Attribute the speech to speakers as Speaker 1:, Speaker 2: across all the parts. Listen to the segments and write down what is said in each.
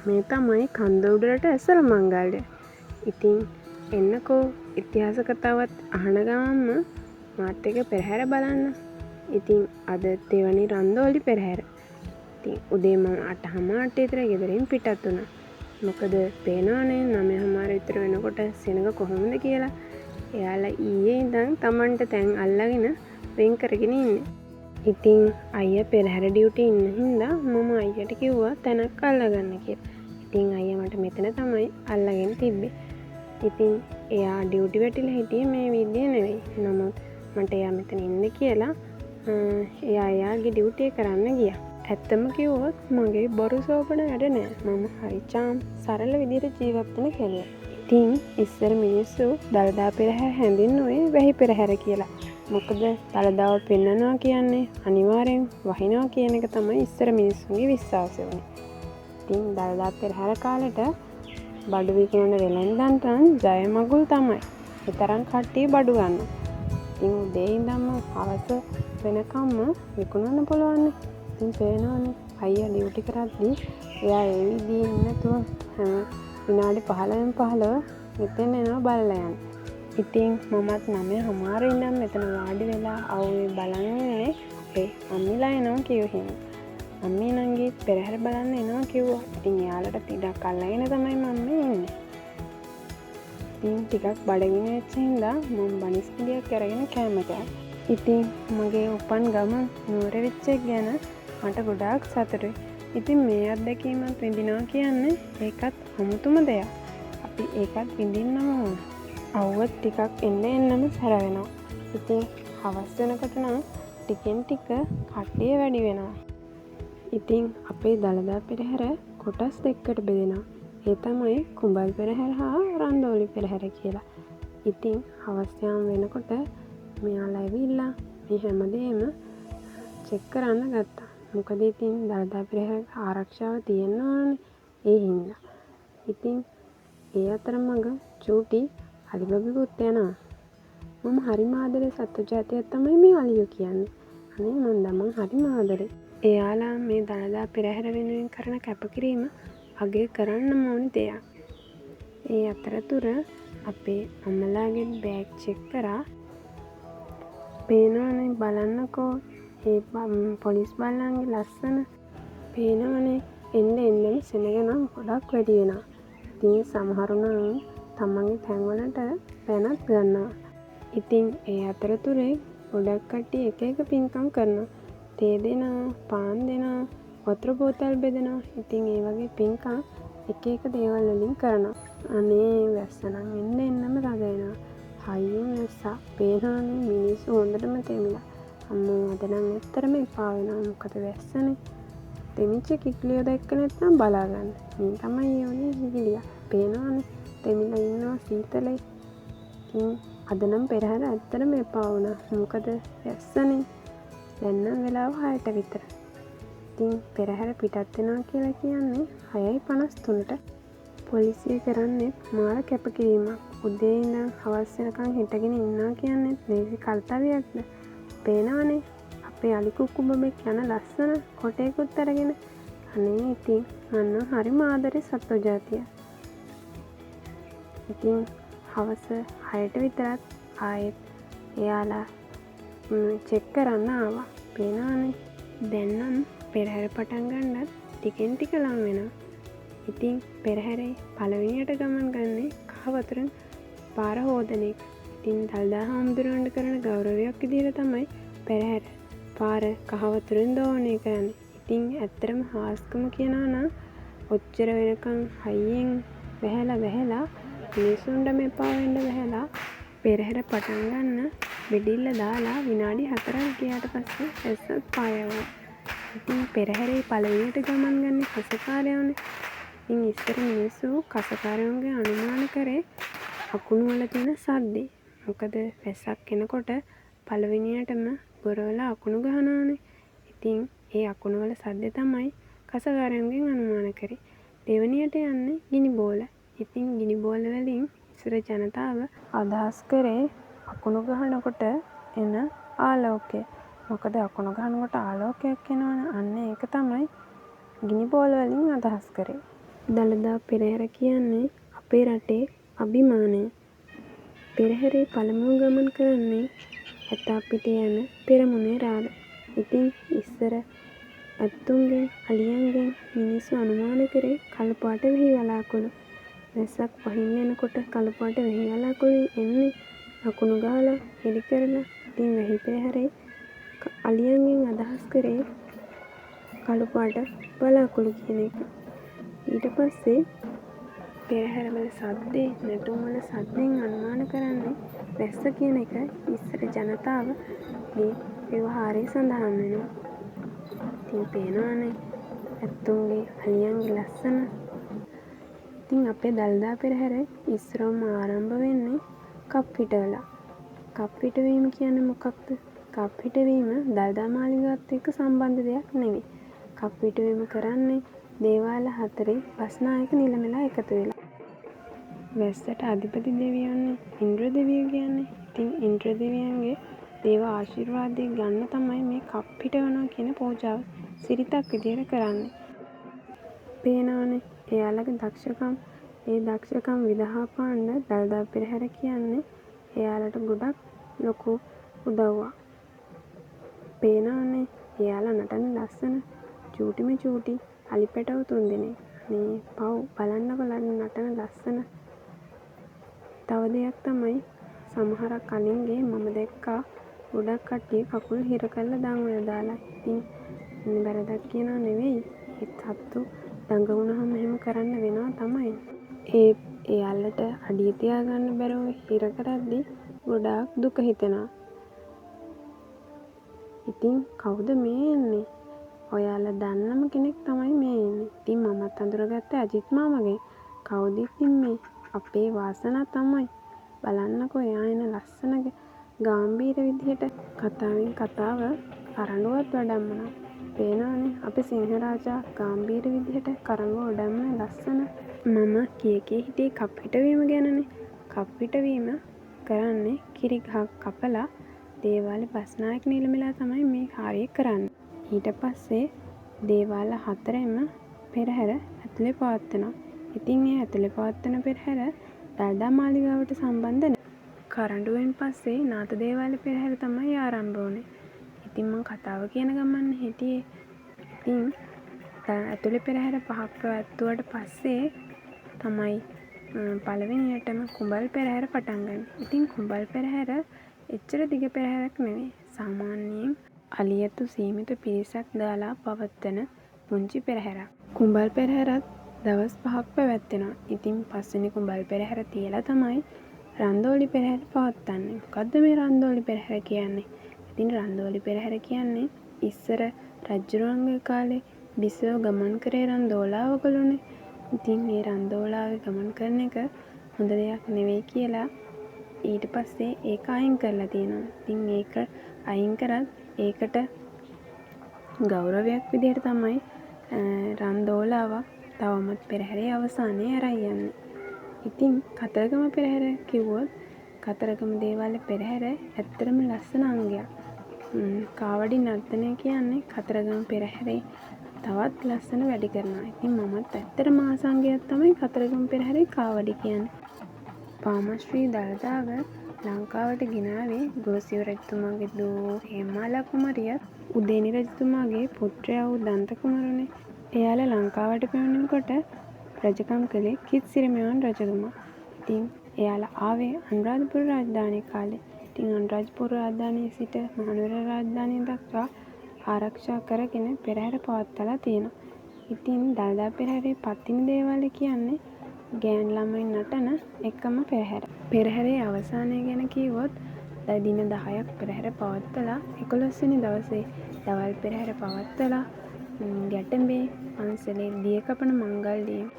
Speaker 1: මේ තමයි කන්ද උඩරට ඇසල මංගල්‍ය. ඉතින් එන්නකෝ ඉතිහාස කතාවත් අහන ගමන්ම මාත් එක පෙරහැර බලන්න. ඉතින් අද දෙවනි රන්දෝලි පෙරහැර. ඉතින් උදේ මම 8:00 විතර ගෙදරින් පිටත් වුණා. මොකද පේනවනේ 9:00 විතර වෙනකොට සෙනඟ කොහොමද කියලා. එයාලා ඊයේ ඉඳන් Tamanට තැන් අල්ලගෙන වෙන් කරගෙන ඉන්නේ. ඉතින් අයියා පෙරහැර ඩියුටි ඉන්න හින්දා මම අයියට කිව්වා තැනක් අල්ලගන්න කියලා. ඉතින් අයියා මට මෙතන තමයි අල්ලගෙන තිබ්බේ. ඉතින් එයා ඩියුටි වැටිලා හිටියේ මේ විදිය නෙවෙයි. නමුත් මට එයා මෙතන ඉන්න කියලා එයාගේ ඩියුටි කරන්න ගියා. ඇත්තම කිව්වොත් මගේ බොරු සෝපන වැඩ නෑ. මම හරි චාම් සරල විදියට ජීවත් වෙන කෙනෙක්. ඉතින් ඉස්සර මිනිස්සු දළදා පෙරහැර හැඳින්වුවේ වැහි පෙරහැර කියලා. මොකද දළදාව පෙන්නනවා කියන්නේ අනිවාර්යෙන් වහිනවා කියන එක තමයි ඉස්සර මිනිස්සුන්ගේ විශ්වාසය වුණේ. ඉතින් දළදා පෙරහැර කාලෙට බඩු විකුණන වෙලෙන්දන්ට ජය මගුල් තමයි. ඒ තරම් කට්ටිය බඩු ගන්නවා. ඉතින් උදේ ඉඳන්ම හවස වෙනකම්ම විකුණන්න පුළුවන්. ඉතින් පේනවනේ අයියා ඩියුටි කරද්දී එයා ඒ විදිහේ ඉන්නතුව හැම විනාඩි 15 මෙතෙන් එනවා බලලා යන්න. ඉතින් මමත් 9:00 ඉඳන් මෙතන වාඩි වෙලා අවුවේ බලන් ඉන්නේ අපේ අම්මිලා එනවා කියව හින්දා. අම්මී නංගි පෙරහැර බලන්න එනවා කිව්වා. ඉතින් එයාලට ටිකක් අල්ලගෙන තමයි මම ඉන්නේ. ඉතින් ටිකක් බඩගිනි වෙච්ච හින්දා මම බනිස් පිළියක් අරගෙන කෑමට. ඉතින් මගේ උපන් ගම නුවර වෙච්ච එක ගැන මට ගොඩාක් සතුටුයි. ඉතින් මේ අත්දැකීමත් විඳිනවා කියන්නේ ඒකත් අමුතුම දෙයක්. අපි ඒකත් විඳින්නම ඕන. අවුවත් ටිකක් එන්නම සැර වෙනවා. ඉතින් හවස් වෙනකොට නම් ටිකෙන් ටික කට්ටිය වැඩි වෙනවා. ඉතින් අපේ දළදා පෙරහැර කොටස් දෙකකට බෙදෙනවා. ඒ තමයි කුඹල් පෙරහැර හා රන්දෝලි පෙරහැර කියලා. ඉතින් හවස් යාම වෙනකොට මෙයාලා ඇවිල්ලා මේ හැමදේම චෙක් කරන්න ගත්තා. මොකද ඉතින් දළදා පෙරහැර ආරක්ෂාව තියෙන්න ඕනේ ඒ හින්දා. ඉතින් ඒ අතරමඟ චූටි අලිබබිකුත් යනවා. මම හරිම ආදරේ සත්තු ජාතියක් තමයි මේ අලියෝ කියන්නේ. අනේ මන් හරිම ආදරේ. එයාලා මේ දළදා පෙරහැර වෙනුවෙන් කරන කැපකිරීම අගය කරන්නම ඕනි දෙයක්. ඒ අතරතුර අපේ අම්මලාගේ බෑග් චෙක් කරා. පේනවනේ බලන්නකෝ ඒ පොලිස් බල්ලන්ගේ ලස්සන. පේනවනේ එන්න සෙනගනම් ගොඩක් වැඩි වෙනවා. ඉතින් සමහරු නම් තමන්ගේ තැන්වලට පැනත් ගන්නවා. ඉතින් ඒ අතරතුරේ ගොඩක් කට්ටිය එක එක පින්කම් කරනවා. තේ දෙනවා, පාන් දෙනවා, වතුර බෝතල් බෙදනවා. ඉතින් ඒ වගේ පින්කම් එක එක දේවල් වලින් කරනවා. අනේ වැස්සනම් එන්නම රග වෙනවා. හයියෙන් වැස්සා පේනවනේ මිනිස්සු හොඳටම තෙමිලා. අම්මෝ අද නම් ඇත්තටම එපා වෙනවා. මොකද වැස්සනේ. තෙමිච්ච කික්ලියෝ දැක්ක නැත්නම් බලා ගන්න. මේ තමයි යෝනේ කික්ලියා. පේනවනේ තෙමිලා ඉන්නවා සීතලයි. ඉතින් අද නම් පෙරහැර ඇත්තටම එපා වුණා. මොකද වැස්සනේ. දැන් නම් වෙලාව 6ට විතර. ඉතින් පෙරහැර පිටත් වෙනවා කියලා කියන්නේ 6:53ට. පොලිසිය කරන්නේ මාර කැපකිරීමක්. උදේ ඉඳන් හවස් වෙනකන් හිටගෙන ඉන්නවා කියන්නේ මේක කර්තව්‍යයක්ද? පේනවනේ අපේ අලි කුක්කු බබෙක් යන ලස්සන කොටේකුත් අරගෙන. අනේ ඉතින් මන්න හරිම ආදරේ සත්තු ජාතිය. ඉතින් හවස 6ට විතරත් ආයෙත් එයාලා චෙක් කරන්න ආවා. පේනවනේ දැන් නම් පෙරහැර පටන් ගන්නත් ටිකෙන් ටික ලං වෙනවා. ඉතින් පෙරහැරේ පළවෙනියට ගමන් ගන්නේ කහ වතුරෙන් පාර හොදන එක. ඉතින් දළදා හාමුදුරුවන්ට කරන ගෞරවයක් විදිහට තමයි පෙරහැර පාර කහ වතුරෙන් දෝවණය කරන්නේ. ඉතින් ඇත්තටම හාස්කම කියනවා නම් ඔච්චර වෙනකන් හයියෙන් වැහැලා මිනිසුන්ට මෙපා වෙන්න වැහැලා පෙරහැර පටන් ගන්න බෙඩිල්ල දාලා විනාඩි 4ක් ගියාට පස්සේ ඇස්සත් පායවුවා. ඉතින් පෙරහැරේ පළවෙනියට ගමන් ගන්නේ කසකාරයෝනේ. ඉතින් ඉස්සර මිනිස්සු කසකාරයෝන්ගේ අනුමාන කරේ අකුණු වල තියෙන සද්දේ. මොකද වැස්සක් එනකොට පළවෙනියටම බොරවල අකුණු ගහනවානේ. ඉතින් ඒ අකුණු වල සද්දේ තමයි කසකාරයෝන්ගෙන් අනුමාන කරේ. දෙවෙනියට යන්නේ ගිනි බෝල. ඉතින් ගිනි බෝල වලින් ඉස්සර ජනතාව අදහස් කරේ අකුණු ගහනකොට එන ආලෝකය. මොකද අකුණු ගහනකොට ආලෝකයක් එනවනේ. අන්න ඒක තමයි ගිනි බෝල වලින් අදහස් කරේ. දළදා පෙරහර කියන්නේ අපේ රටේ අභිමානය. පෙරහරේ පළමුව ගමන් කරන්නේ ඇතාපිට යන පෙරමුණේ රාළ. ඉතින් ඉස්සර ඇත්තුන්ගෙන් අලියන්ගෙන් මිනිස්සු අනුමාන කරේ කළුපාට වෙහි වලාකුළු. වැස්සක් වහින්න එනකොට කළුපාට වෙහි වලාකුළු එන්නේ ලකුණු ගහලා හෙළි කරලා. ඉතින් වෙහි පෙරහරේ අලියන්ගෙන් අදහස් කරේ කළුපාට වලාකුළු කියන එක. ඊට පස්සේ පෙරහැරවල සද්දේ නැටුම්වල සද්දෙන් අනුමාන කරන්නේ වැස්ස කියන එක ඉස්සර ජනතාවගේ ව්‍යවහාරයේ සඳහන් වෙනවා. ඉතින් පේනවානේ ඇත්තුන්ගේ අලියන්ගේ ලස්සන. ඉතින් අපේ දළදා පෙරහැර ඉස්සරවම ආරම්භ වෙන්නේ කප් හිටවලා. කප් හිටවීම කියන්නේ මොකක්ද? කප් හිටවීම දළදා මාලිගාවත් එක්ක සම්බන්ධ දෙයක් නෙවෙයි. කප් හිටවීම කරන්නේ දේවාල 4 බස්නායක නිලමෙලා එකතු වෙලා. වැස්සට අධිපති දෙවියන්නේ ඉන්ද්‍ර දෙවියෝ කියන්නේ. ඉතින් ඉන්ද්‍ර දෙවියන්ගේ දේව ආශිර්වාදය ගන්න තමයි මේ කප් හිටවනවා කියන පූජාව සිරිතක් විදියට කරන්නේ. පේනවනේ එයාලගේ දක්ෂකම්. ඒ දක්ෂකම් විදහා පාන්න දළදා පෙරහැර කියන්නේ එයාලට ගොඩක් ලොකු උදව්වක්. පේනවනේ එයාලා නටන ලස්සන චූටිම චූටි අලි පැටව් 3 දෙනෙක්. මේ පව් බලන්නකො නටන ලස්සන. තව දෙයක් තමයි සමහරක් කලින්ගේ මම දැක්කා ගොඩක් කට්ටිය කකුල් හිර කරලා දන් දාලා. ඉතින් වැරදක් කියනවා නෙවෙයි. ඒත් සත්තු දඟ වුණාම එහෙම කරන්න වෙනවා තමයි. එයාලට අඩිය තියාගන්න බැරුව හිර කරද්දි ගොඩාක් දුක හිතෙනවා. ඉතින් කවුද මේ එන්නේ? ඔයාලා දන්නම කෙනෙක් තමයි මේ එන්නේ. ඉතින් මමත් අඳුරගත්තේ අජිත් මාමගෙන්. කවුද ඉතින් මේ? අපේ වාසනා තමයි. බලන්නකෝ එයා එන ලස්සන ගාම්භීර විදිහට කතාවෙන් කතාව කරඬුවත් වඩම්මනවා. පේනවනේ අපේ සිංහරාජා ගාම්භීර විදිහට කරඬුව වඩම්මන ලස්සන. මම කී හිටියේ කප් හිටවීම ගැනනේ. කප් හිටවීම කරන්නේ කිරි ගහක් කපලා දේවාලේ බස්නායක නිලමෙලා තමයි මේ කාර්යය කරන්නේ. ඊට පස්සේ දේවාල 4ෙම පෙරහැර ඇතුලේ පවත්වනවා. ඉතින් ඒ ඇතුලේ පවත්වන පෙරහැර දළදා මාලිගාවට සම්බන්ධ නැහැ. කරඬුවෙන් පස්සේ නාථ දේවාල පෙරහැර තමයි ආරම්භ වුනේ. ඉතින් මම කතාව කියන ගමන් හිටියේ. ඉතින් ඇතුලේ පෙරහැර 5ක් පැවැත්වුවට පස්සේ තමයි පළවෙනියටම කුඹල් පෙරහැර පටන් ගන්නේ. ඉතින් කුඹල් පෙරහැර එච්චර දිග පෙරහැරක් නෙවෙයි. සාමාන්‍යයෙන් අලියතු සීමිත පිරිසක් දාලා පවත්වන පුංචි පෙරහැරක්. කුඹල් පෙරහැරත් දවස් 5ක් පැවැත්වෙනවා. ඉතින් පස්වෙනි කුඹල් පෙරහැර තියලා තමයි රන්දෝලි පෙරහැර පවත්වන්නේ. මොකද්ද මේ රන්දෝලි පෙරහැර කියන්නේ? ඉතින් රන්දෝලි පෙරහැර කියන්නේ ඉස්සර රජුරුවන්ගේ කාලේ බිසව ගමන් කරේ රන්දෝලාවකලුනේ. ඉතින් මේ රන්දෝලාවේ ගමන් කරන එක හොඳ දෙයක් නෙවෙයි කියලා ඊට පස්සේ ඒක අයින් කරලා තියෙනවා. ඉතින් ඒක අයින් කරත් ඒකට ගෞරවයක් විදිහට තමයි රන්දෝලාවක් තවමත් පෙරහැරේ අවසානයේ අරන් යන්නේ. ඉතින් කතරගම පෙරහැර කිව්වොත් කතරගම දේවාල පෙරහැර ඇත්තටම ලස්සන අංගයක්. කාවඩි නර්තනය කියන්නේ කතරගම පෙරහැරේ තවත් ලස්සන වැඩි කරනවා. ඉතින් මමත් ඇත්තටම ආසංගයක් තමයි කතරගම පෙරහැරේ කාවඩි කියන්නේ. පාමශ්‍රී දළදාව ලංකාවට ගෙනාවේ ගුරුසියෝ රජතුමාගේ දූ හේමාලා කුමරියත් උදේනි රජතුමාගේ පුත්‍රයා වූ දන්ත කුමරුනේ. එයාලා ලංකාවට පැමිණෙනකොට රජකම් කළේ කිත්සිරි මෙවන් රජතුමා. ඉතින් එයාලා ආවේ අනුරාධපුර රාජධානිය කාලේ. ඉතින් අනුරාධපුර රාජධානියේ සිට මහනුවර රාජධානිය දක්වා ආරක්ෂා කරගෙන පෙරහැර පවත්වලා තියෙනවා. ඉතින් දළදා පෙරහැරේ පත්තිනි දේවාලය කියන්නේ ගෑන් ළමයි නටන එකම පෙරහැර. පෙරහැරේ අවසානය ගැන කිව්වොත් දින 10ක් පෙරහැර පවත්වලා 11 වෙනි දවසේ දවල් පෙරහැර පවත්වලා ගැටඹේ පන්සලේ දිය කපන මංගල්‍යයෙන්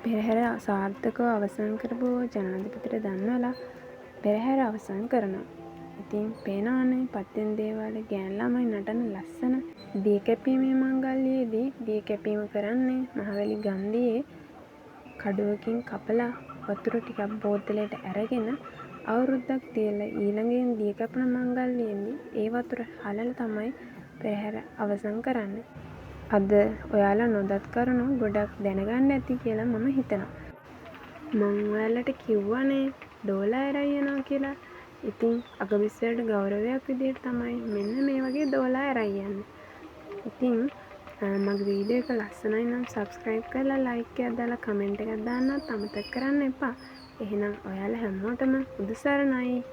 Speaker 1: පෙරහැර සාර්ථකව අවසන් කරපු ජනාධිපතිට දන්වලා පෙරහැර අවසන් කරනවා. ඉතින් පේනවනේ පත්තිනි දේවාලේ ගෑන් ළමයි නටන ලස්සන දිය කැපීමේ මංගල්‍යයේදී දිය කැපීම කරන්නේ මහවැලි ගන්දියේ කඩුවකින් කපලා වතුර ටිකක් බෝතලයට අරගෙන අවුරුද්දක් තියලා ඊළඟෙන් දිය කැපෙන මංගල්‍යයෙන්දී ඒ වතුර හලලා තමයි පෙරහැර අවසන් කරන්නේ. අද ඔයාලා නොදත් කරුණු ගොඩක් දැනගන්න ඇති කියලා මම හිතනවා. මං ඔයාලට කිව්වනේ දෝලා ඇරයි යනවා කියලා. ඉතින් අගබිස්සරට ගෞරවයක් විදිහට තමයි මෙන්න මේ වගේ දෝලා ඇරයි යන්නේ. ඉතින් මගේ වීඩියෝ එක ලස්සනයි නම් සබස්ක්‍රයිබ් කරලා ලයික් එකක් දාලා කමෙන්ට් එකක් දාන්නත් අමතක කරන්න එපා. එහෙනම් ඔයාලා හැමෝටම උදෙසරණයි.